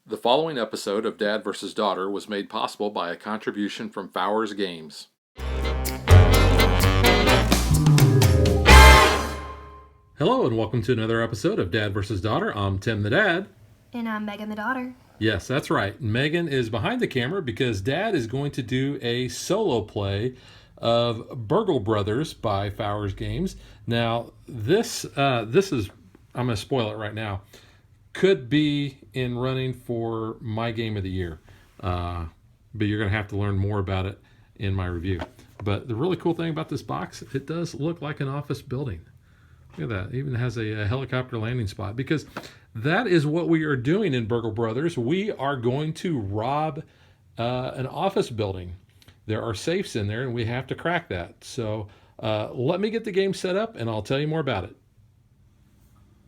The following episode of Dad vs. Daughter was made possible by a contribution from Fowers Games. Hello and welcome to another episode of Dad vs. Daughter. I'm Tim the Dad. And I'm Megan the daughter. Yes, that's right. Megan is behind the camera because Dad is going to do a solo play of Burgle Bros by Fowers Games. Now, this is, I'm going to spoil it right now, could be in running for my game of the year. But you're going to have to learn more about it in my review. But the really cool thing about this box, it does look like an office building. Look at that. It even has a helicopter landing spot, because that is what we are doing in Burgle Brothers. We are going to rob an office building. There are safes in there, and we have to crack that. So let me get the game set up, and I'll tell you more about it.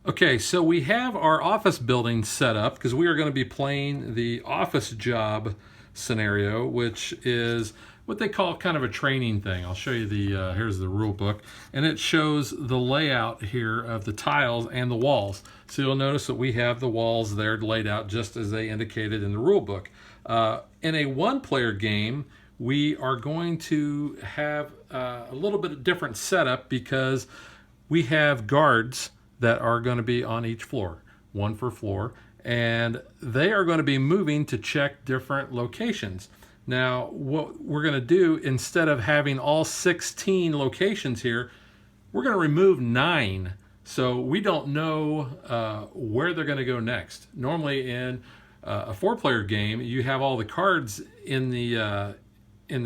Okay, so we have our office building set up because we are going to be playing the office job scenario, which is what they call kind of a training thing. I'll show you the, here's the rule book, and it shows the layout here of the tiles and the walls. So you'll notice that we have the walls there laid out just as they indicated in the rule book. In a one-player game, we are going to have a little bit of different setup because we have guards that are going to be on each floor, one per floor, and they are going to be moving to check different locations. Now, what we're going to do, instead of having all 16 locations here, we're going to remove 9. So we don't know where they're going to go next. Normally in a 4-player game, you have all the cards in the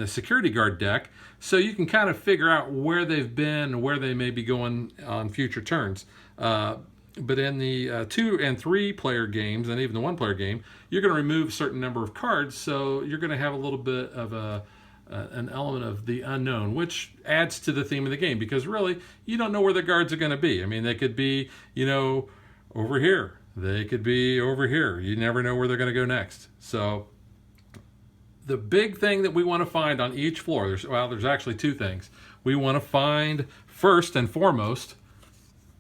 security guard deck, so you can kind of figure out where they've been and where they may be going on future turns. But in the 2 and 3 player games, and even the 1-player game, you're going to remove a certain number of cards, so you're going to have a little bit of an element of the unknown, which adds to the theme of the game, because really, you don't know where the guards are going to be. I mean, they could be, over here. They could be over here. You never know where they're going to go next. So the big thing that we want to find on each floor, there's actually 2 things. We want to find, first and foremost,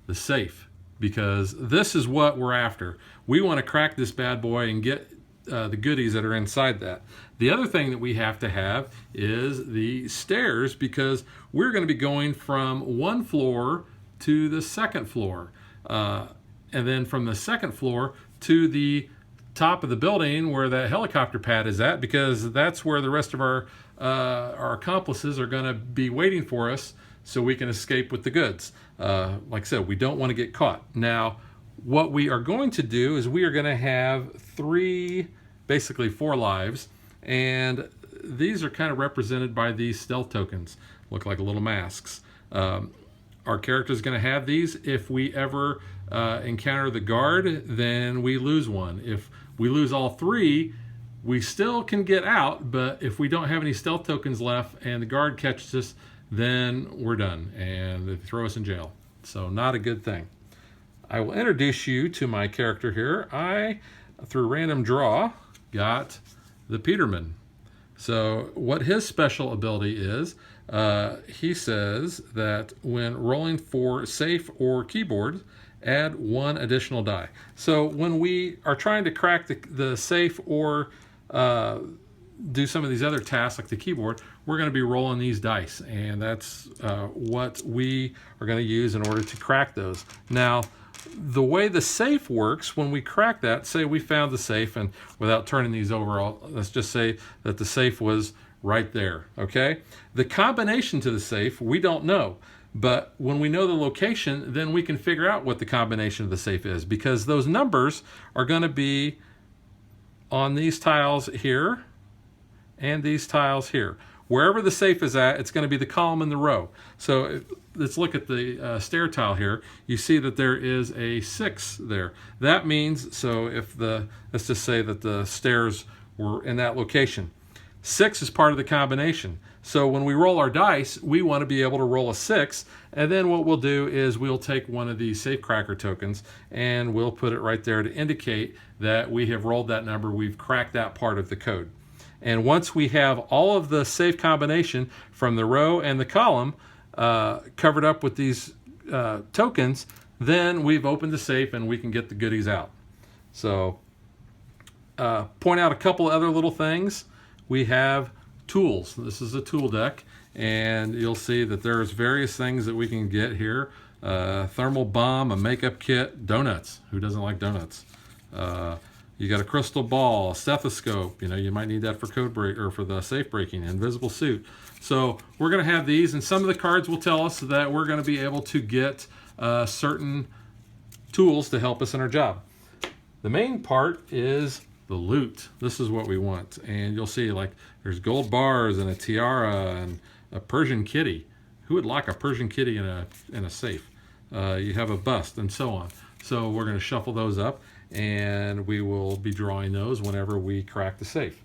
the safe, because this is what we're after. We want to crack this bad boy and get the goodies that are inside that. The other thing that we have to have is the stairs, because we're going to be going from one floor to the second floor, and then from the second floor to the top of the building where that helicopter pad is at, because that's where the rest of our accomplices are going to be waiting for us, so we can escape with the goods. Like I said, we don't want to get caught. Now, what we are going to do is we are going to have basically 4 lives, and these are kind of represented by these stealth tokens. Look like little masks. Our character is going to have these. If we ever encounter the guard, then we lose one. If we lose all 3, we still can get out, but if we don't have any stealth tokens left and the guard catches us, then we're done and they throw us in jail. So not a good thing. I will introduce you to my character here. I, through random draw, got the Peterman. So what his special ability is, he says that when rolling for safe or keyboard, add 1 additional die. So when we are trying to crack the safe or do some of these other tasks like the keyboard, we're going to be rolling these dice, and that's what we are going to use in order to crack those. Now, the way the safe works, when we crack that, say we found the safe, and without turning these over, let's just say that the safe was right there, okay? The combination to the safe, we don't know. But when we know the location, then we can figure out what the combination of the safe is, because those numbers are going to be on these tiles here and these tiles here. Wherever the safe is at, it's going to be the column and the row. So let's look at the stair tile here. You see that there is a 6 there. That means, so if let's just say that the stairs were in that location. 6 is part of the combination. So when we roll our dice, we want to be able to roll a 6, and then what we'll do is we'll take one of these safe cracker tokens and we'll put it right there to indicate that we have rolled that number, we've cracked that part of the code. And once we have all of the safe combination from the row and the column covered up with these tokens, then we've opened the safe and we can get the goodies out. So point out a couple other little things. We have tools. This is a tool deck, and you'll see that there's various things that we can get here. Thermal bomb, a makeup kit, donuts. Who doesn't like donuts? You got a crystal ball, a stethoscope. You know, you might need that for code break or for the safe breaking. Invisible suit. So we're going to have these, and some of the cards will tell us that we're going to be able to get certain tools to help us in our job. The main part is the loot. This is what we want, and you'll see like there's gold bars and a tiara and a Persian kitty. Who would like a Persian kitty in a safe? You have a bust and so on. So we're going to shuffle those up, and we will be drawing those whenever we crack the safe.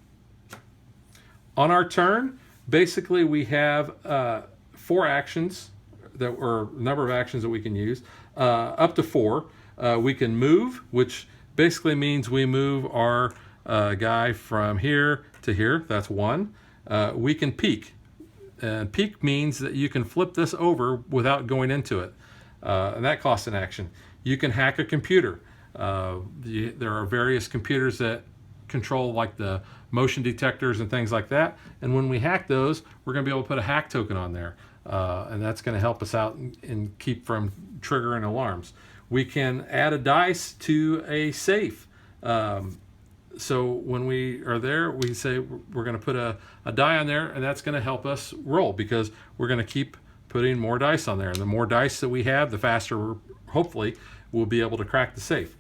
On our turn, basically we have 4 actions or number of actions that we can use, up to 4. We can move, which basically means we move our guy from here to here. That's 1. We can peek. And peek means that you can flip this over without going into it. And that costs an action. You can hack a computer. There are various computers that control like the motion detectors and things like that. And when we hack those, we're going to be able to put a hack token on there. And that's going to help us out and keep from triggering alarms. We can add a dice to a safe. So when we are there, we say we're going to put a die on there, and that's going to help us roll because we're going to keep putting more dice on there. And the more dice that we have, the faster, hopefully, we'll be able to crack the safe.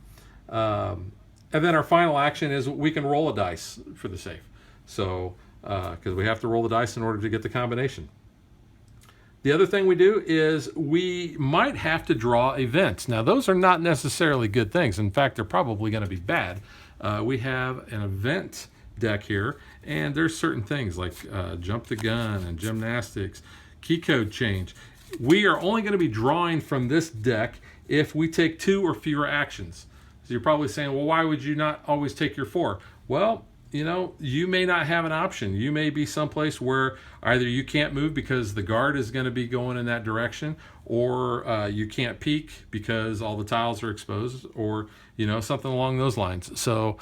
And then our final action is we can roll a dice for the safe. So, because we have to roll the dice in order to get the combination. The other thing we do is we might have to draw events. Now, those are not necessarily good things. In fact, they're probably going to be bad. We have an event deck here, and there's certain things like jump the gun and gymnastics, key code change. We are only going to be drawing from this deck if we take 2 or fewer actions. So you're probably saying, well, why would you not always take your 4? Well, you know, you may not have an option. You may be someplace where either you can't move because the guard is going to be going in that direction, or you can't peek because all the tiles are exposed, or, you know, something along those lines. So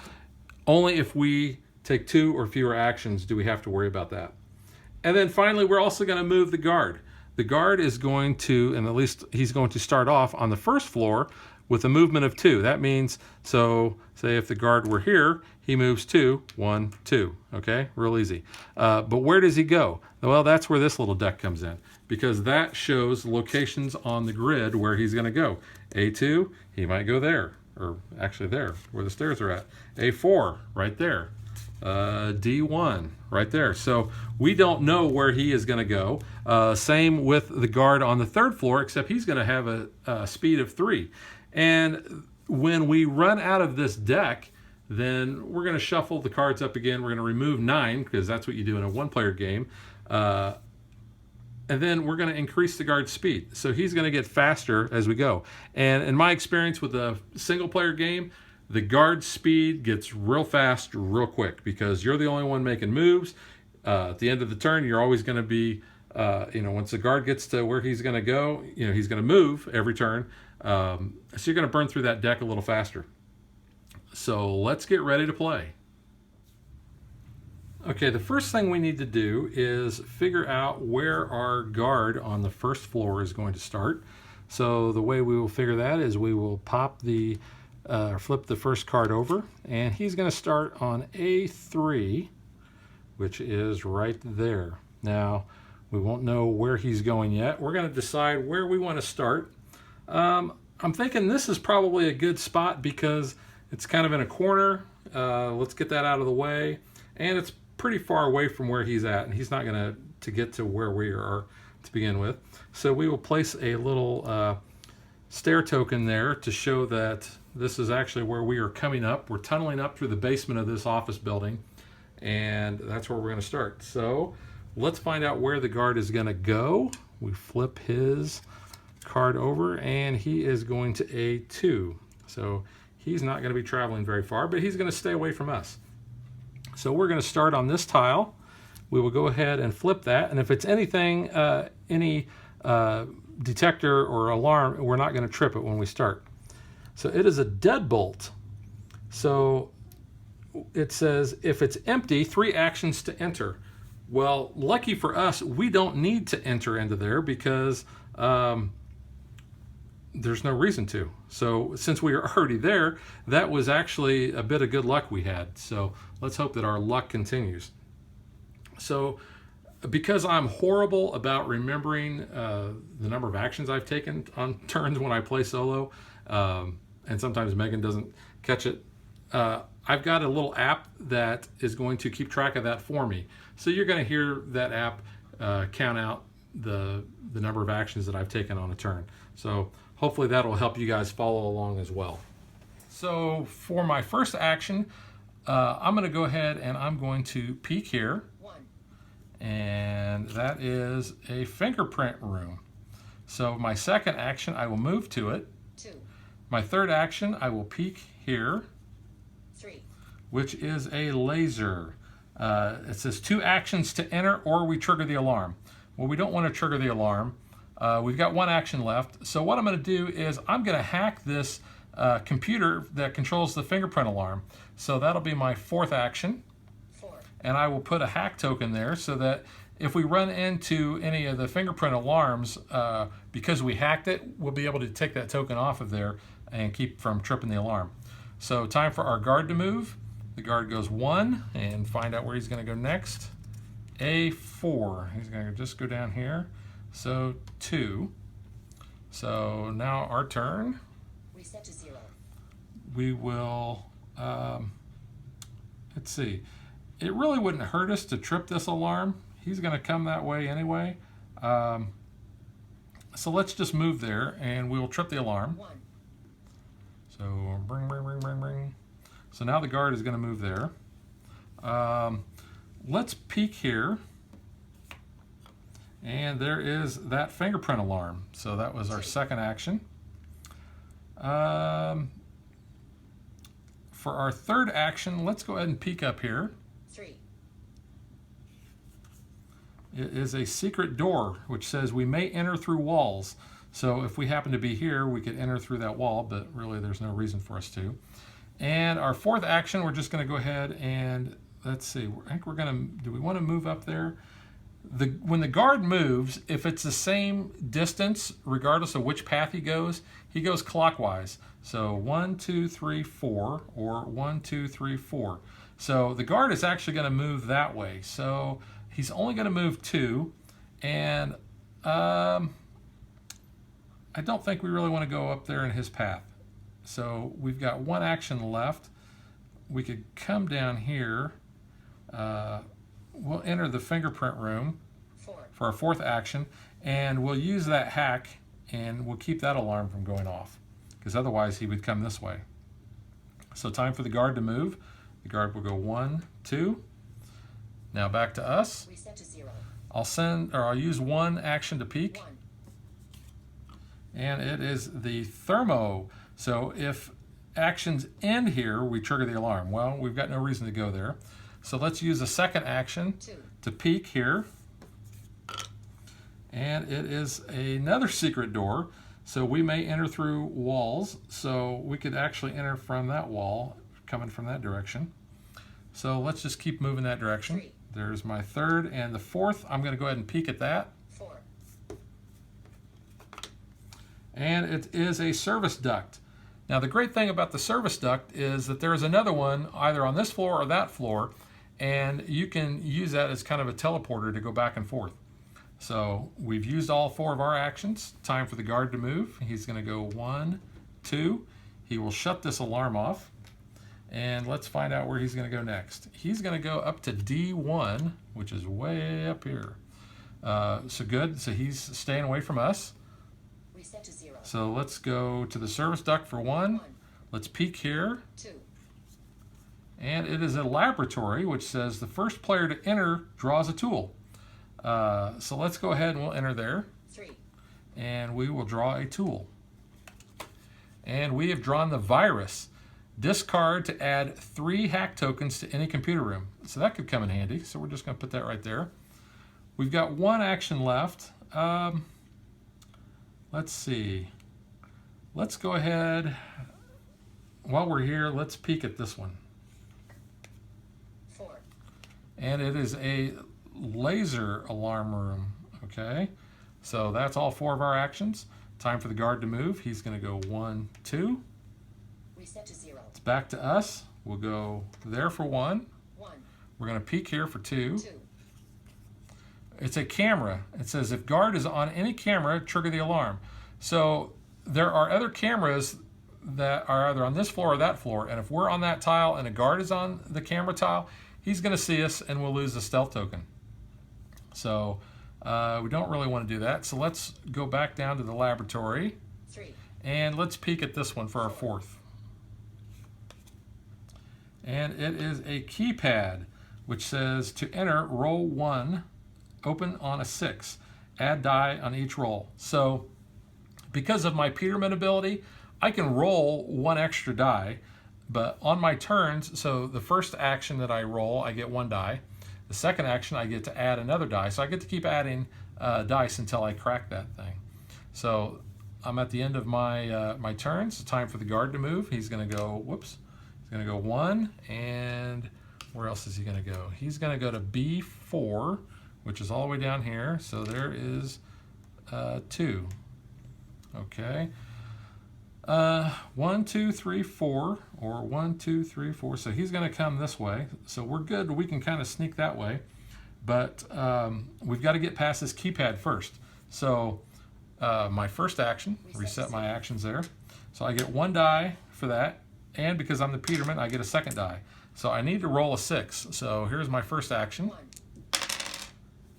only if we take 2 or fewer actions do we have to worry about that. And then finally, we're also going to move the guard. The guard is going to, and at least he's going to start off on the first floor with a movement of 2. That means, so say if the guard were here, he moves 2, 1, 2. Okay, real easy. But where does he go? Well, that's where this little deck comes in, because that shows locations on the grid where he's going to go. A2, he might go there, or actually there, where the stairs are at. A4, right there. D1, right there. So we don't know where he is going to go. Same with the guard on the 3rd floor, except he's going to have a speed of 3. And when we run out of this deck, then we're going to shuffle the cards up again. We're going to remove 9, because that's what you do in a 1-player game. And then we're going to increase the guard's speed. So he's going to get faster as we go. And in my experience with a single-player game, the guard's speed gets real fast, real quick, because you're the only one making moves. At the end of the turn, you're always going to be, once the guard gets to where he's going to go, he's going to move every turn. So you're going to burn through that deck a little faster. So let's get ready to play. Okay, the first thing we need to do is figure out where our guard on the 1st floor is going to start. So the way we will figure that is we will pop the flip the first card over, and he's going to start on A3, which is right there. Now, we won't know where he's going yet. We're going to decide where we want to start. I'm thinking this is probably a good spot because it's kind of in a corner. Let's get that out of the way. And it's pretty far away from where he's at, and he's not going to get to where we are to begin with. So we will place a little stair token there to show that this is actually where we are coming up. We're tunneling up through the basement of this office building, and that's where we're going to start. So let's find out where the guard is going to go. We flip his card over, and he is going to A2. So he's not going to be traveling very far, but he's going to stay away from us. So we're going to start on this tile. We will go ahead and flip that, and if it's anything, any detector or alarm, we're not going to trip it when we start. So it is a deadbolt. So it says if it's empty, 3 actions to enter. Well, lucky for us, we don't need to enter into there because there's no reason to. So since we are already there, that was actually a bit of good luck we had. So let's hope that our luck continues. So because I'm horrible about remembering the number of actions I've taken on turns when I play solo, and sometimes Megan doesn't catch it, I've got a little app that is going to keep track of that for me. So you're going to hear that app count out the number of actions that I've taken on a turn. So hopefully that'll help you guys follow along as well. So for my first action, I'm going to go ahead and I'm going to peek here. And that is a fingerprint room. So my second action, I will move to it. 2. My third action, I will peek here. 3. Which is a laser. It says 2 actions to enter or we trigger the alarm. Well, we don't want to trigger the alarm. We've got 1 action left. So what I'm going to do is I'm going to hack this computer that controls the fingerprint alarm. So that'll be my 4th action. 4. And I will put a hack token there so that if we run into any of the fingerprint alarms, because we hacked it, we'll be able to take that token off of there and keep from tripping the alarm. So time for our guard to move. The guard goes 1 and find out where he's going to go next. A4. He's going to just go down here. So 2. So now our turn. Reset to 0. We will, let's see. It really wouldn't hurt us to trip this alarm. He's going to come that way anyway. So let's just move there and we'll trip the alarm. 1. So bring, bring, bring, bring, bring. So now the guard is going to move there. Let's peek here. And there is that fingerprint alarm. So that was our second action. For our third action, let's go ahead and peek up here. 3. It is a secret door, which says we may enter through walls. So if we happen to be here, we could enter through that wall, but really there's no reason for us to. And our 4th action, we're just going to go ahead and, let's see, I think we're going to, do we want to move up there? When the guard moves, if it's the same distance, regardless of which path he goes clockwise. So 1, 2, 3, 4, or 1, 2, 3, 4. So the guard is actually going to move that way. So he's only going to move 2, and I don't think we really want to go up there in his path. So we've got 1 action left. We could come down here. We'll enter the fingerprint room 4. for our 4th action, and we'll use that hack, and we'll keep that alarm from going off, because otherwise he would come this way. So time for the guard to move. The guard will go 1, 2. Now back to us. Reset to 0. I'll use 1 action to peek. 1. And it is the thermo. So if actions end here, we trigger the alarm. Well, we've got no reason to go there. So let's use a second action 2. to peek here. And it is another secret door. So we may enter through walls. So we could actually enter from that wall, coming from that direction. So let's just keep moving that direction. 3. There's my 3rd and the 4th. I'm going to go ahead and peek at that. 4. And it is a service duct. Now the great thing about the service duct is that there is another one either on this floor or that floor, and you can use that as kind of a teleporter to go back and forth. So we've used all 4 of our actions. Time for the guard to move. He's going to go 1, 2. He will shut this alarm off, and let's find out where he's going to go next. He's going to go up to D1, which is way up here. So good. So he's staying away from us. Reset to 0. So let's go to the service duct for 1. Let's peek here. 2. And it is a laboratory, which says the first player to enter draws a tool. So let's go ahead and we'll enter there. 3. And we will draw a tool. And we have drawn the virus. Discard to add 3 hack tokens to any computer room. So that could come in handy. So we're just going to put that right there. We've got 1 action left. Let's see. Let's go ahead. While we're here, let's peek at this one. and it is a laser alarm room. Okay, so that's all 4 of our actions. Time for the guard to move. He's going to go 1, 2. Reset to 0. It's back to us. We'll go there for 1. 1. We're going to peek here for 2. 2. It's a camera. It says if guard is on any camera, trigger the alarm. So there are other cameras that are either on this floor or that floor, and if we're on that tile and a guard is on the camera tile, he's going to see us and we'll lose the stealth token. So we don't really want to do that. So let's go back down to the laboratory 3. and let's peek at this one for our 4th. And it is a keypad which says to enter, roll 1, open on a 6, add die on each roll. So because of my Peterman ability, I can roll 1 extra die, but on my turns, so the first action that I roll, I get 1 die. The second action, I get to add another die. So I get to keep adding dice until I crack that thing. So I'm at the end of my my turns. It's time for the guard to move. He's going to go, whoops, he's going to go 1, and where else is he going to go? He's going to go to B4, which is all the way down here. So there is 2. Okay. 1, 2, 3, 4, or 1, 2, 3, 4. So he's going to come this way. So we're good. We can kind of sneak that way. But we've got to get past this keypad first. So my first action, reset my actions there. So I get 1 die for that. And because I'm the Peterman, I get a second die. So I need to roll a 6. So here's my first action. 1.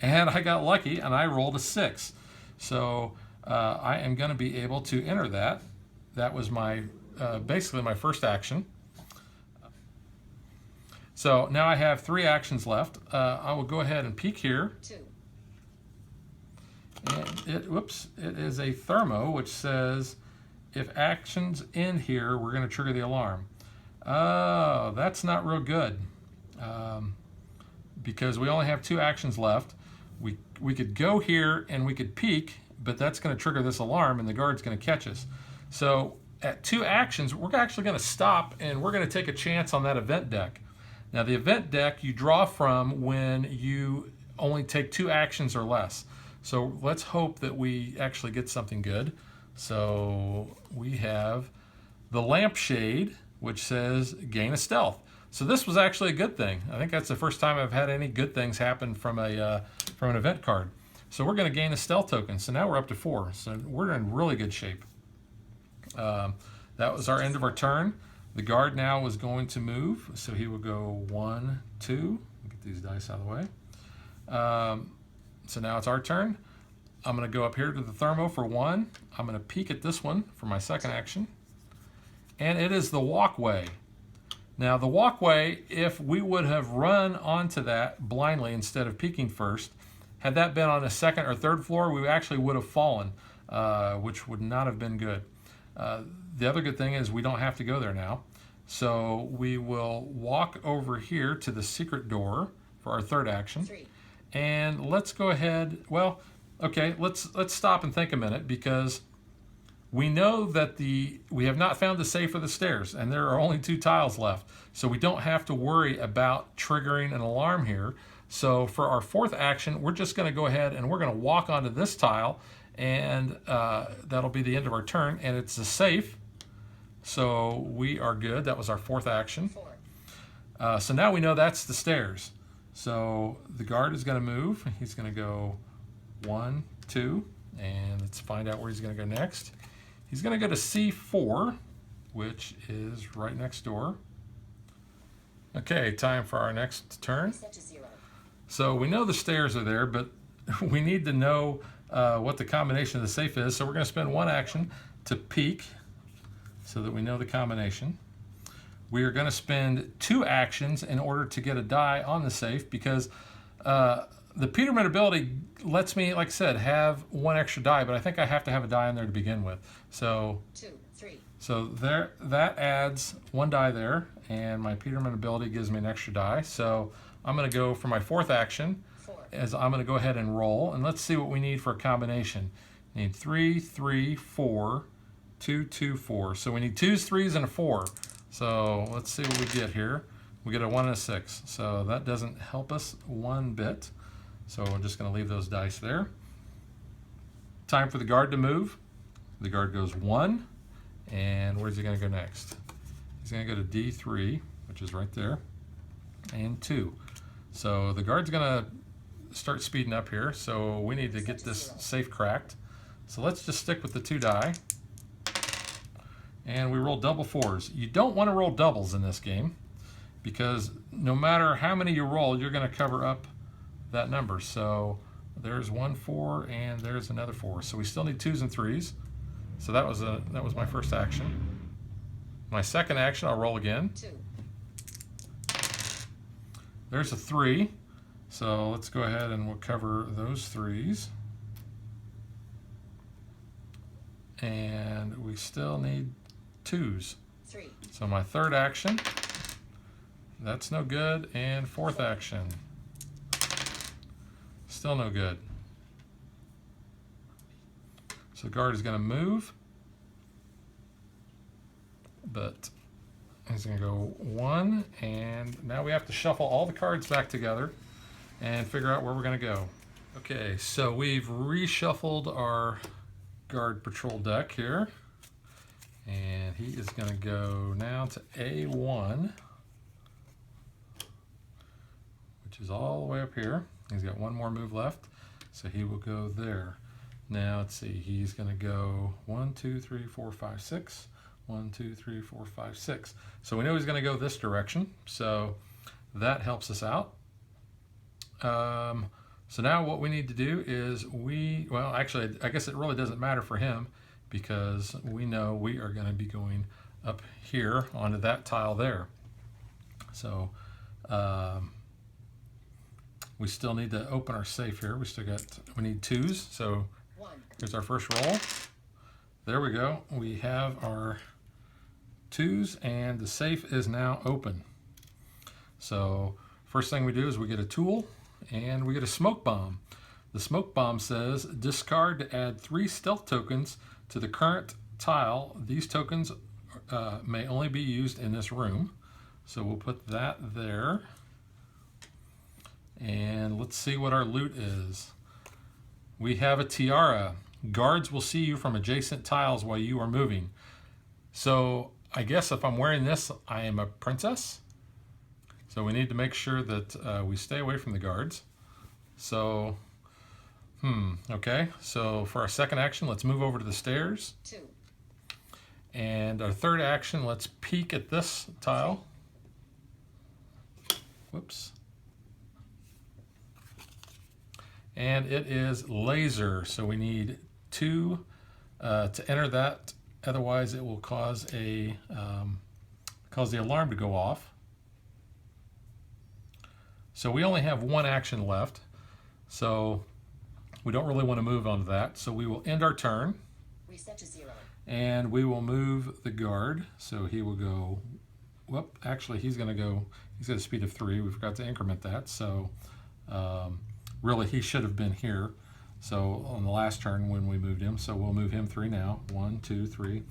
And I got lucky and I rolled a 6. So I am going to be able to enter that. That was my basically my first action. So now I have 3 actions left. I will go ahead and peek here. 2. And it is a thermo which says if actions end here, we're going to trigger the alarm. Oh, that's not real good because we only have 2 actions left. We could go here and we could peek, but that's going to trigger this alarm and the guard's going to catch us. So at 2 actions, we're actually going to stop and we're going to take a chance on that event deck. Now the event deck you draw from when you only take 2 actions or less. So let's hope that we actually get something good. So we have the lampshade, which says gain a stealth. So this was actually a good thing. I think that's the first time I've had any good things happen from an event card. So we're going to gain a stealth token. So now we're up to 4. So we're in really good shape. That was our end of our turn. The guard now is going to move. So he will go 1, 2. Get these dice out of the way. So now it's our turn. I'm going to go up here to the thermo for 1. I'm going to peek at this one for my second action. And it is the walkway. Now the walkway, if we would have run onto that blindly instead of peeking first, had that been on a second or third floor, we actually would have fallen, which would not have been good. The other good thing is we don't have to go there now. So we will walk over here to the secret door for our third action. 3. And let's go ahead, well, okay, let's stop and think a minute because we know that we have not found the safe or the stairs, and there are only 2 tiles left. So we don't have to worry about triggering an alarm here. So for our 4th action, we're just going to go ahead and we're going to walk onto this tile, and that'll be the end of our turn, and it's a safe. So we are good. That was our 4th action. 4. So now we know that's the stairs. So the guard is going to move. He's going to go 1, 2, and let's find out where he's going to go next. He's going to go to C4, which is right next door. Okay, time for our next turn. Reset to 0. So we know the stairs are there, but we need to know what the combination of the safe is. So we're going to spend 1 action to peek so that we know the combination. We are going to spend 2 actions in order to get a die on the safe because the Peterman ability lets me, like I said, have 1 extra die, but I think I have to have a die in there to begin with. So 2, 3. So there, that adds 1 die there, and my Peterman ability gives me an extra die. So I'm going to go for my 4th action, 4. as I'm going to go ahead and roll, and let's see what we need for a combination. We need 3, 3, 4, 2, 2, 4. So we need 2s, 3s, and a 4. So let's see what we get here. We get a 1 and a 6. So that doesn't help us one bit. So we're just going to leave those dice there. Time for the guard to move. The guard goes 1. And where's he going to go next? He's going to go to D3, which is right there, and 2. So the guard's going to start speeding up here. So we need to get this safe cracked. So let's just stick with the 2 die. And we roll double 4s. You don't want to roll doubles in this game because no matter how many you roll, you're going to cover up that number. So there's 1 4 and there's another 4. So we still need 2s and 3s. So that was my first action. My second action, I'll roll again. 2. There's a 3. So let's go ahead and we'll cover those 3s. And we still need 2s. 3. So my third action, that's no good. And fourth action, still no good. So the guard is going to move, but he's going to go 1, and now we have to shuffle all the cards back together and figure out where we're going to go. Okay, so we've reshuffled our guard patrol deck here, and he is going to go now to A1, which is all the way up here. He's got 1 more move left, so he will go there. Now let's see, he's going to go 1 2 3 4 5 6. 1 2 3 4 5 6. So we know he's going to go this direction, so that helps us out. So now what we need to do is well, actually, I guess it really doesn't matter for him because we know we are going to be going up here onto that tile there. So we still need to open our safe here. We need 2s. So 1. here's our first roll. There we go. We have our 2s and the safe is now open. So first thing we do is we get a tool and we get a smoke bomb. The smoke bomb says discard to add 3 stealth tokens to the current tile. These tokens may only be used in this room. So we'll put that there. And let's see what our loot is. We have a tiara. Guards will see you from adjacent tiles while you are moving. So I guess if I'm wearing this, I am a princess. So we need to make sure that we stay away from the guards. So, okay. So for our second action, let's move over to the stairs. 2. And our third action, let's peek at this tile. Whoops. And it is laser. So we need 2 to enter that. Otherwise, it will cause the alarm to go off. So we only have 1 action left. So we don't really want to move on to that. So we will end our turn. Reset to 0. And we will move the guard. So he will go, actually he's got a speed of 3. We forgot to increment that. So really he should have been here. So on the last turn when we moved him, so we'll move him 3 now. 1, 2, 3.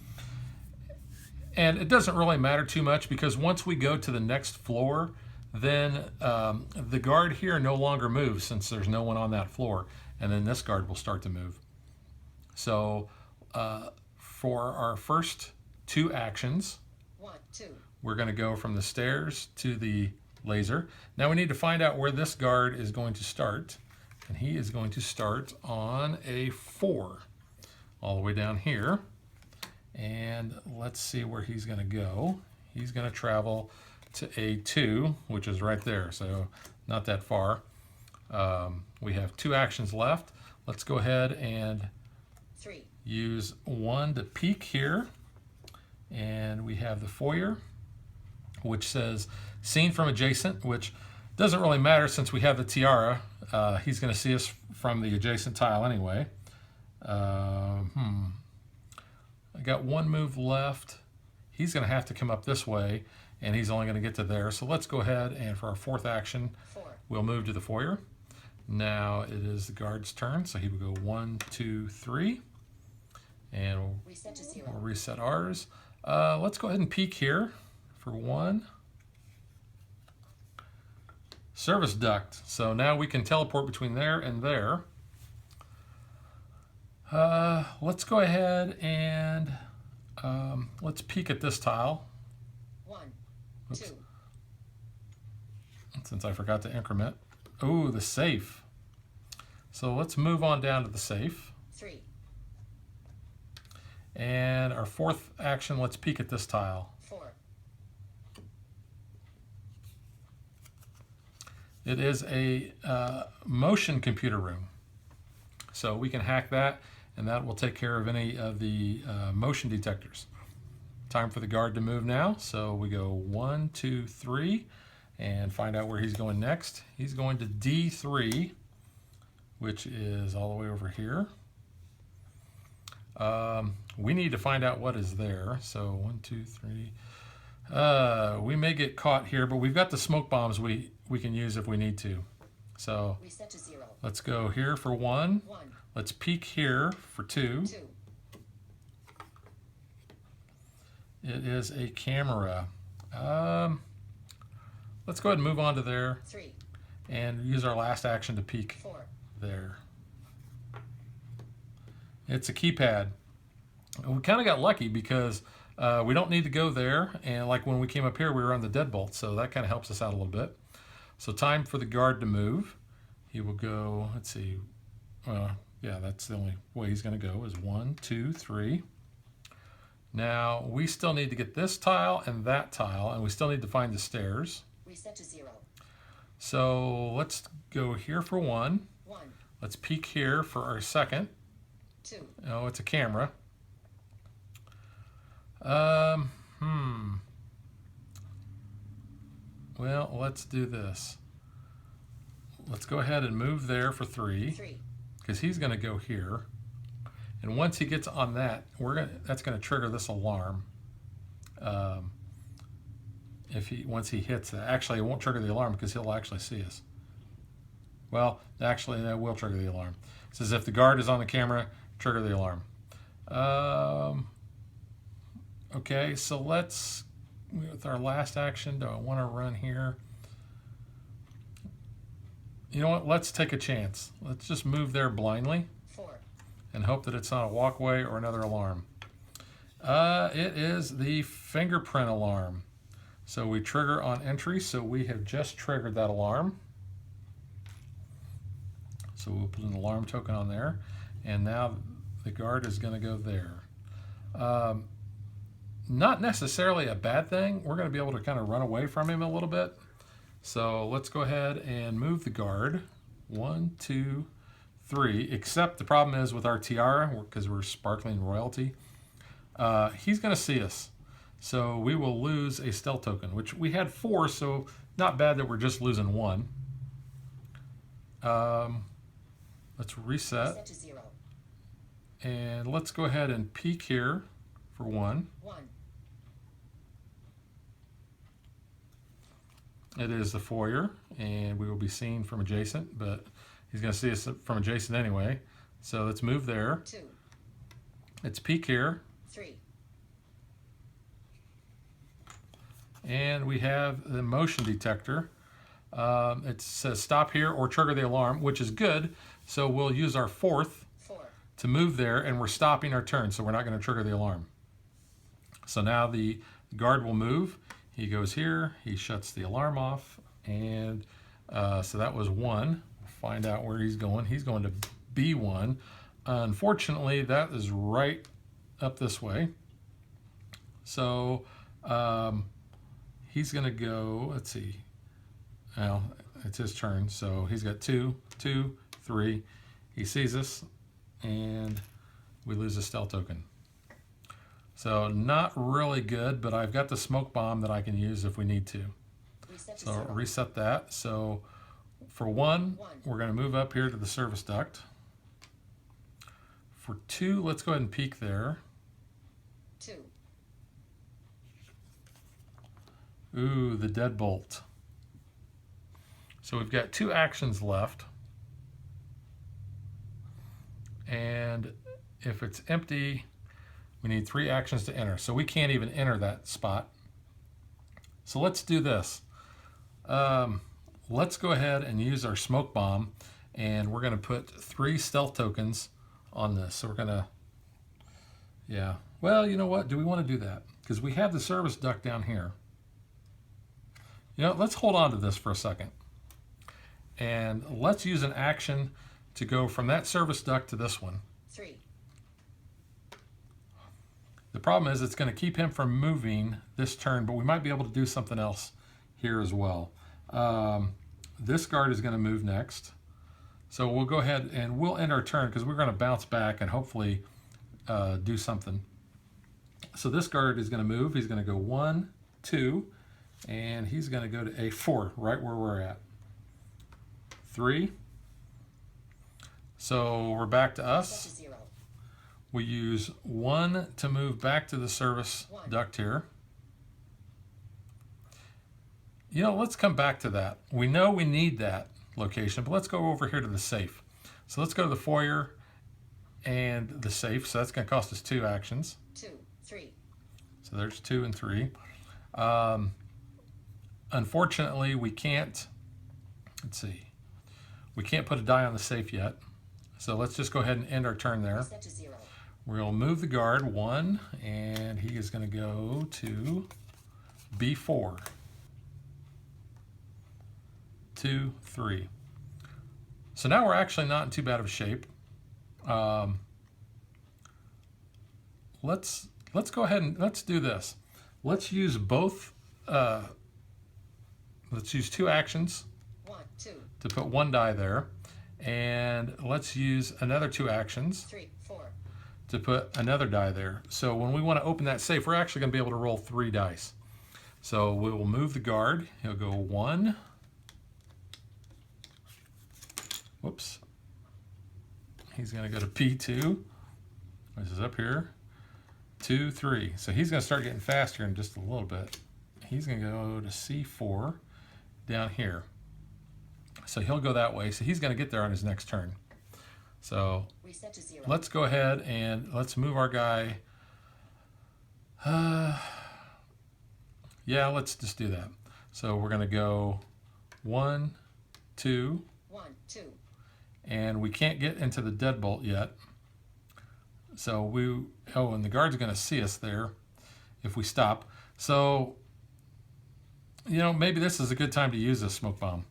And it doesn't really matter too much because once we go to the next floor, then the guard here no longer moves since there's no one on that floor. And then this guard will start to move. So for our first 2 actions, 1, 2. we're going to go from the stairs to the laser. Now we need to find out where this guard is going to start. And he is going to start on a 4 all the way down here. And let's see where he's going to go. He's going to travel to A2, which is right there, so not that far. We have 2 actions left. Let's go ahead and 3. use 1 to peek here. And we have the foyer, which says seen from adjacent, which doesn't really matter since we have the tiara. He's going to see us from the adjacent tile anyway. I got 1 move left. He's going to have to come up this way, and he's only going to get to there. So let's go ahead, and for our 4th action, 4. we'll move to the foyer. Now it is the guard's turn, so he will go 1, 2, 3. And Reset to 0. we'll reset ours. Let's go ahead and peek here for 1. service duct. So now we can teleport between there and there. Let's go ahead and let's peek at this tile. 1, Oops. 2, Since I forgot to increment. Ooh, the safe. So let's move on down to the safe. 3, And our fourth action, let's peek at this tile. 4, It is a motion computer room. So we can hack that, and that will take care of any of the motion detectors. Time for the guard to move now. So we go 1, 2, 3, and find out where he's going next. He's going to D3, which is all the way over here. We need to find out what is there. So 1, 2, 3. We may get caught here, but we've got the smoke bombs we can use if we need to. So reset to 0, let's go here for 1. 1, Let's peek here for 2. 2, It is a camera. Let's go ahead and move on to there 3, and use our last action to peek 4, there. It's a keypad. We kind of got lucky because we don't need to go there, and like when we came up here we were on the deadbolt, so that kind of helps us out a little bit. So time for the guard to move. He will go, let's see, yeah, that's the only way he's going to go is 1, 2, 3. Now we still need to get this tile and that tile, and we still need to find the stairs. reset to 0, So let's go here for 1. 1, Let's peek here for our second. 2, Oh, it's a camera. Well, let's do this. Let's go ahead and move there for 3, 3, because he's going to go here. And once he gets on that, that's going to trigger this alarm. Once he hits that, actually, it won't trigger the alarm because he'll actually see us. Well, actually, that will trigger the alarm. It says if the guard is on the camera, trigger the alarm. Okay, so let's, with our last action, do I want to run here? You know what? Let's take a chance. Let's just move there blindly 4, and hope that it's not a walkway or another alarm. It is the fingerprint alarm. So we trigger on entry, so we have just triggered that alarm. So we'll put an alarm token on there, and now the guard is going to go there. Not necessarily a bad thing. We're going to be able to kind of run away from him a little bit. So let's go ahead and move the guard. 1, 2, 3. Except the problem is with our tiara, because we're sparkling royalty, he's going to see us. So we will lose a stealth token, which we had 4, so not bad that we're just losing 1. Let's reset. reset to 0, And let's go ahead and peek here for 1. 1, It is the foyer, and we will be seen from adjacent, but he's going to see us from adjacent anyway. So let's move there. 2, Let's peek here, 3, and we have the motion detector. It says stop here or trigger the alarm, which is good. So we'll use our 4th 4, to move there, and we're stopping our turn, so we're not going to trigger the alarm. So now the guard will move. He goes here, he shuts the alarm off, and so that was 1. We'll find out where he's going. He's going to B1. Unfortunately, that is right up this way. So he's going to go, let's see. Well, it's his turn, so he's got 2, 2, 3. He sees us, and we lose a stealth token. So not really good, but I've got the smoke bomb that I can use if we need to. reset to So 0, reset that. So for 1, we're going to move up here to the service duct. For 2, let's go ahead and peek there. 2, Ooh, the deadbolt. So we've got 2 actions left. And if it's empty, we need 3 actions to enter. So we can't even enter that spot. So let's do this. let's go ahead and use our smoke bomb, and we're going to put 3 stealth tokens on this. So we're going to, yeah. Well, you know what? Do we want to do that? Because we have the service duct down here. You know, let's hold on to this for a second. And let's use an action to go from that service duct to this one. 3. The problem is it's going to keep him from moving this turn, but we might be able to do something else here as well. This guard is going to move next. So we'll go ahead and we'll end our turn because we're going to bounce back and hopefully do something. So this guard is going to move. He's going to go 1, 2, and he's going to go to A4, right where we're at. 3. So we're back to us. Set to 0. We use 1 to move back to the service duct here. You know, let's come back to that. We know we need that location, but let's go over here to the safe. So let's go to the foyer and the safe. So that's going to cost us 2 actions. 2, 3. So there's 2 and 3. Unfortunately, we can't, let's see, we can't put a die on the safe yet. So let's just go ahead and end our turn there. Set to 0. We'll move the guard 1, and he is going to go to B4. 2, 3. So now we're actually not in too bad of a shape. Let's go ahead and let's do this. Let's use both. Let's use 2 actions 1, 2. to put 1 die there, and let's use another 2 actions 3, 4. to put another die there. So when we want to open that safe, we're actually going to be able to roll 3 dice. So we will move the guard. He'll go 1. Whoops. He's going to go to P2, which is up here. 2, 3. So he's going to start getting faster in just a little bit. He's going to go to C4 down here. So he'll go that way. So he's going to get there on his next turn. So Reset to 0. let's go ahead and let's move our guy. Yeah, let's just do that. So we're going to go 1, 2. 1, 2. And we can't get into the deadbolt yet. So and the guard's going to see us there if we stop. So, you know, maybe this is a good time to use this smoke bomb.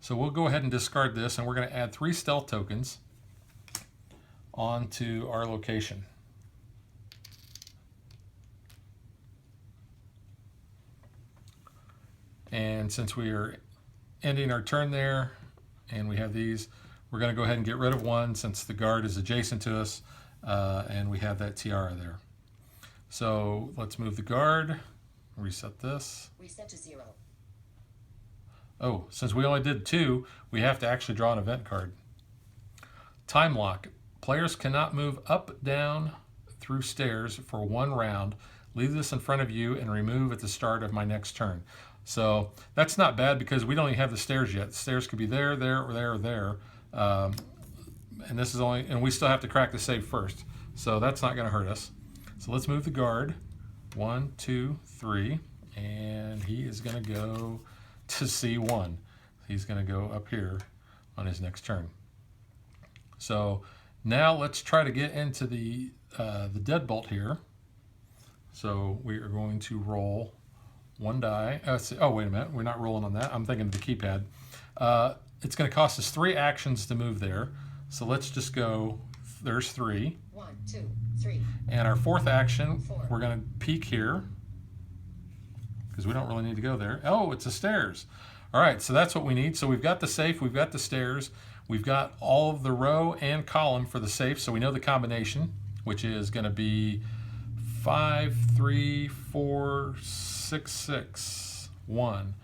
So we'll go ahead and discard this, and we're going to add 3 stealth tokens onto our location. And since we are ending our turn there, and we have these, we're going to go ahead and get rid of 1 since the guard is adjacent to us, and we have that tiara there. So let's move the guard, reset this. Reset to 0. Oh, since we only did 2, we have to actually draw an event card. Time lock. Players cannot move up, down, through stairs for 1 round. Leave this in front of you and remove at the start of my next turn. So that's not bad because we don't even have the stairs yet. The stairs could be there, there, or there, or there. And this is only, and we still have to crack the safe first. So that's not going to hurt us. So let's move the guard. 1, 2, 3, and he is going to go to C1. He's going to go up here on his next turn. So now let's try to get into the deadbolt here. So we are going to roll 1 die. Oh, wait a minute. We're not rolling on that. I'm thinking of the keypad. It's going to cost us 3 actions to move there. So let's just go, there's 3. 1, 2, 3. And our 4th action, 4. we're going to peek here because we don't really need to go there. Oh, it's the stairs. All right, so that's what we need. So we've got the safe, we've got the stairs, we've got all of the row and column for the safe. So we know the combination, which is going to be 5, 3, 4, 6, 6, 1.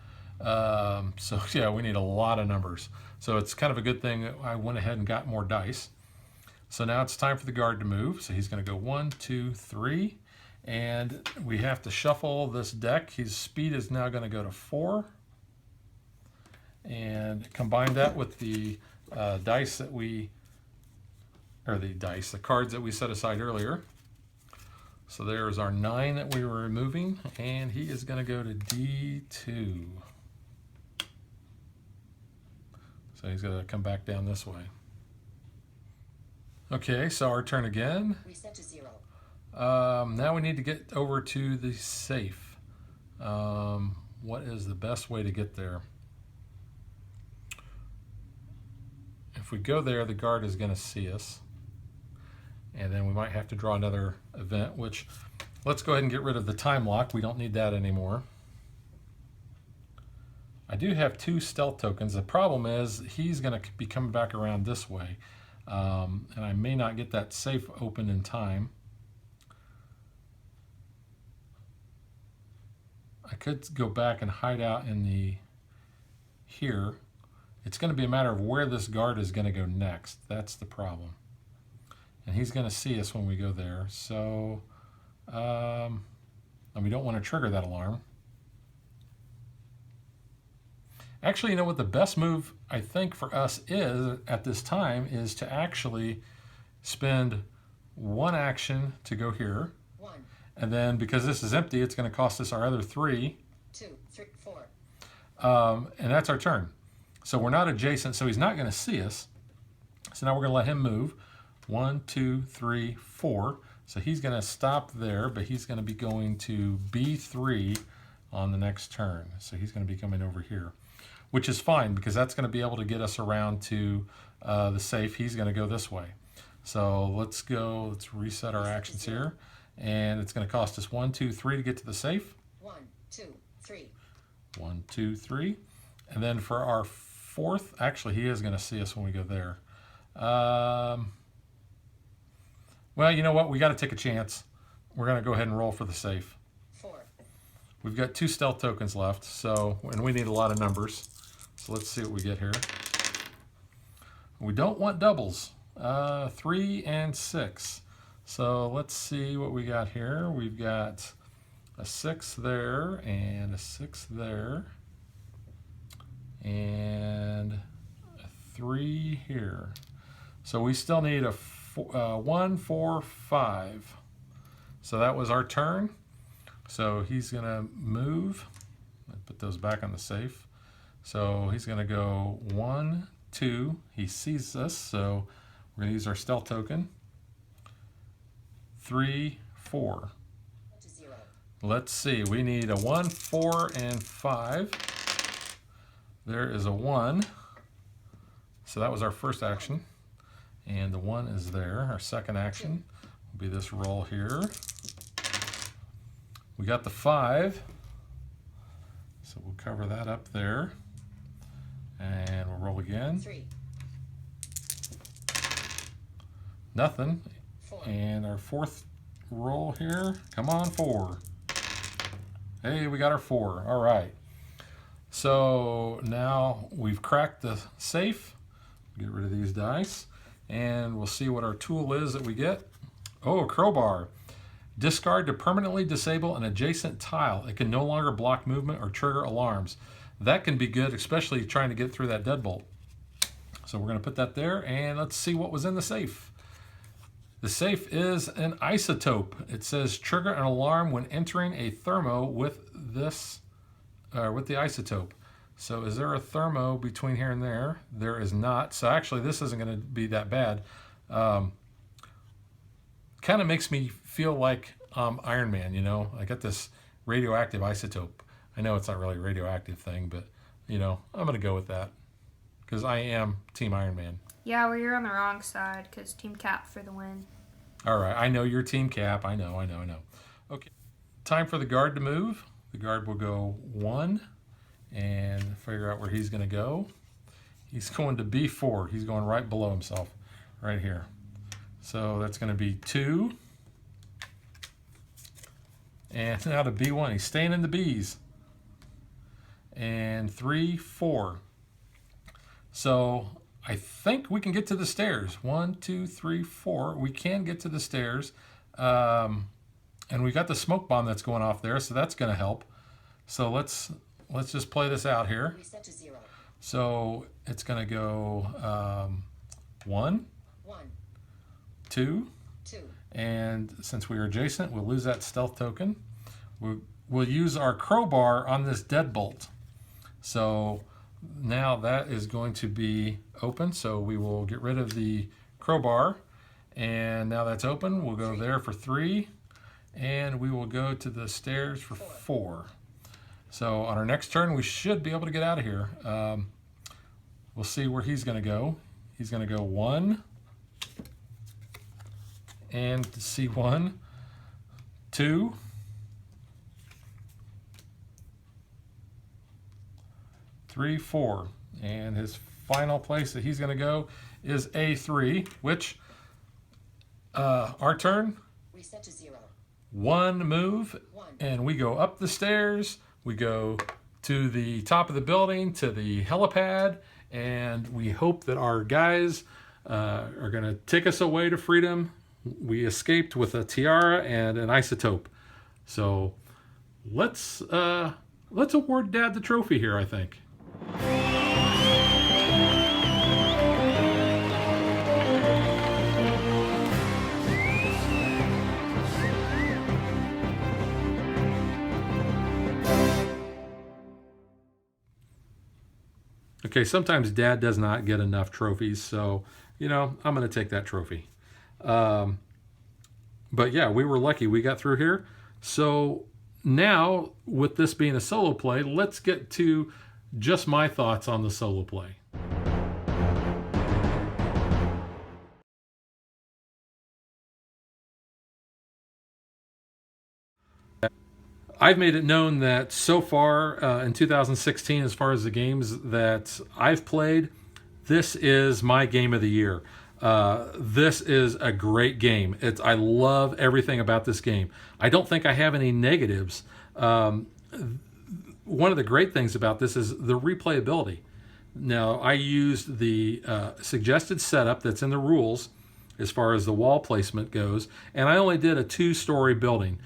So yeah, we need a lot of numbers. So it's kind of a good thing that I went ahead and got more dice. So now it's time for the guard to move. So he's going to go 1, 2, 3. And we have to shuffle this deck. His speed is now going to go to 4. And combine that with the dice that the cards that we set aside earlier. So there's our 9 that we were removing, and he is going to go to D2. So he's going to come back down this way. Okay, so our turn again. Reset to 0. Now we need to get over to the safe. What is the best way to get there? If we go there, the guard is going to see us. And then we might have to draw another event, which let's go ahead and get rid of the time lock. We don't need that anymore. I do have 2 stealth tokens. The problem is he's going to be coming back around this way. And I may not get that safe open in time. I could go back and hide out in the here. It's going to be a matter of where this guard is going to go next. That's the problem. And he's going to see us when we go there. So, and we don't want to trigger that alarm. Actually, you know what the best move, I think, for us is at this time is to actually spend 1 action to go here. 1, And then because this is empty, it's going to cost us our other 3. 2, 3, 4. And that's our turn. So we're not adjacent, so he's not going to see us. So now we're going to let him move. 1, 2, 3, 4. So he's going to stop there, but he's going to be going to B3 on the next turn. So he's going to be coming over here, which is fine because that's going to be able to get us around to the safe. He's going to go this way. So let's go, let's reset our actions here. And it's going to cost us 1, 2, 3 to get to the safe. 1, 2, 3. 1, 2, 3. And then for our 4th, actually he is going to see us when we go there. Well, you know what? We got to take a chance. We're going to go ahead and roll for the safe. 4. We've got 2 stealth tokens left, so, and we need a lot of numbers. So let's see what we get here. We don't want doubles. 3 and 6. So let's see what we got here. We've got a 6 there and a 6 there and a 3 here. So we still need a 1, 4, 5. So that was our turn. So he's going to move. Put those back on the safe. So he's going to go 1, 2. He sees us, so we're going to use our stealth token. 3, 4. To 0. Let's see. We need a 1, 4, and 5. There is a 1. So that was our first action. And the 1 is there. Our second action will be this roll here. We got the 5. So we'll cover that up there. And we'll roll again. 3. Nothing. 4. And our 4th roll here. Come on, 4. Hey, we got our 4. All right. So now we've cracked the safe. Get rid of these dice. And we'll see what our tool is that we get. Oh, a crowbar. Discard to permanently disable an adjacent tile. It can no longer block movement or trigger alarms. That can be good, especially trying to get through that deadbolt. So we're going to put that there, and let's see what was in the safe. The safe is an isotope. It says trigger an alarm when entering a thermo with this, with the isotope. So is there a thermo between here and there? There is not. So actually this isn't going to be that bad. Kind of makes me feel like Iron Man, you know. I got this radioactive isotope. I know it's not really a radioactive thing, but, you know, I'm going to go with that. Because I am Team Iron Man. Yeah, well, you're on the wrong side because Team Cap for the win. All right, I know you're Team Cap. I know. Okay, time for the guard to move. The guard will go 1 and figure out where he's going to go. He's going to B4. He's going right below himself, right here. So that's going to be 2. And now to B1. He's staying in the Bs. And 3, 4. So I think we can get to the stairs. 1, 2, 3, 4. We can get to the stairs. And we got the smoke bomb that's going off there, so that's going to help. So let's just play this out here. Reset to 0. So it's going to go 1, 1, 2, 2. and since we are adjacent, we'll lose that stealth token. We'll use our crowbar on this deadbolt. So now that is going to be open, so we will get rid of the crowbar. And now that's open, we'll go there for 3. And we will go to the stairs for 4. So on our next turn, we should be able to get out of here. We'll see where he's going to go. He's going to go 1 and C1, 2, 3, 4. And his final place that he's going to go is A3, which our turn. Reset to 0. 1 move, and we go up the stairs. We go to the top of the building, to the helipad, and we hope that our guys are going to take us away to freedom. We escaped with a tiara and an isotope. So let's award Dad the trophy here, I think. Okay, sometimes Dad does not get enough trophies, so, you know, I'm going to take that trophy. But yeah, we were lucky. We got through here. So now, with this being a solo play, let's get to just my thoughts on the solo play. I've made it known that so far in 2016, as far as the games that I've played, this is my game of the year. This is a great game. I love everything about this game. I don't think I have any negatives. One of the great things about this is the replayability. Now, I used the suggested setup that's in the rules as far as the wall placement goes, and I only did a 2-story building.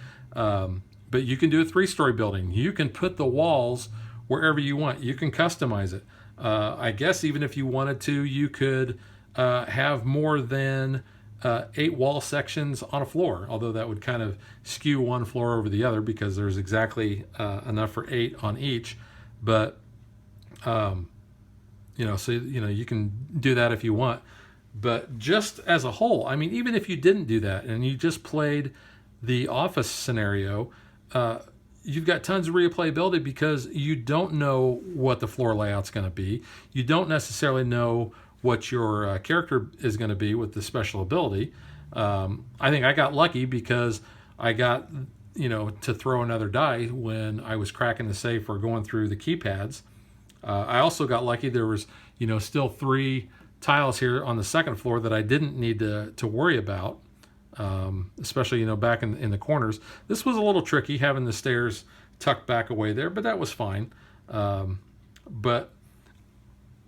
But you can do a 3-story building. You can put the walls wherever you want. You can customize it. I guess even if you wanted to, you could have more than 8 wall sections on a floor, although that would kind of skew one floor over the other because there's exactly enough for 8 on each. But, you can do that if you want. But just as a whole, I mean, even if you didn't do that and you just played the office scenario, you've got tons of replayability because you don't know what the floor layout's going to be. You don't necessarily know what your character is going to be with the special ability. I think I got lucky because I got, to throw another die when I was cracking the safe or going through the keypads. I also got lucky. There was, still 3 tiles here on the second floor that I didn't need to worry about. Especially, back in the corners. This was a little tricky having the stairs tucked back away there, but that was fine. But,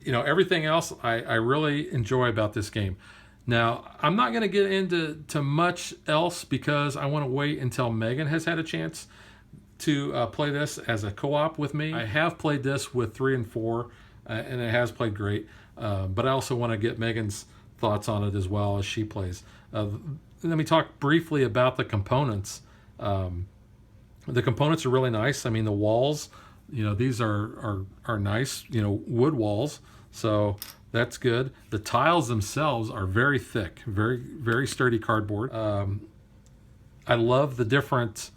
everything else I really enjoy about this game. Now, I'm not going to get into much else because I want to wait until Megan has had a chance to play this as a co-op with me. I have played this with 3 and 4, and it has played great. But I also want to get Megan's thoughts on it as well as she plays. Let me talk briefly about the components. The components are really nice. I mean, the walls, these are nice, wood walls. So that's good. The tiles themselves are very thick, very, very sturdy cardboard. I love the different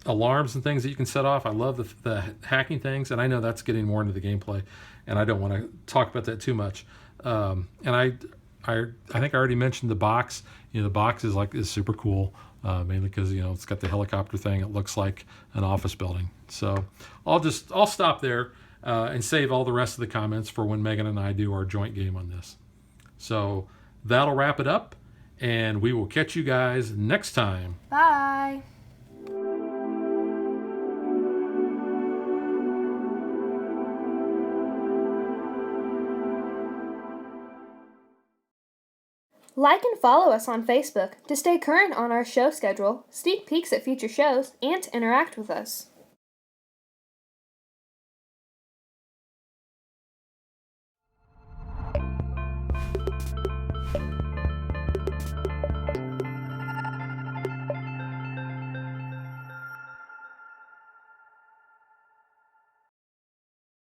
alarms and things that you can set off. I love the hacking things, and I know that's getting more into the gameplay, and I don't want to talk about that too much. And I think I already mentioned the box. The box is super cool, mainly because it's got the helicopter thing. It looks like an office building. So I'll stop there and save all the rest of the comments for when Megan and I do our joint game on this. So that'll wrap it up, and we will catch you guys next time. Bye. Like and follow us on Facebook to stay current on our show schedule, sneak peeks at future shows, and to interact with us.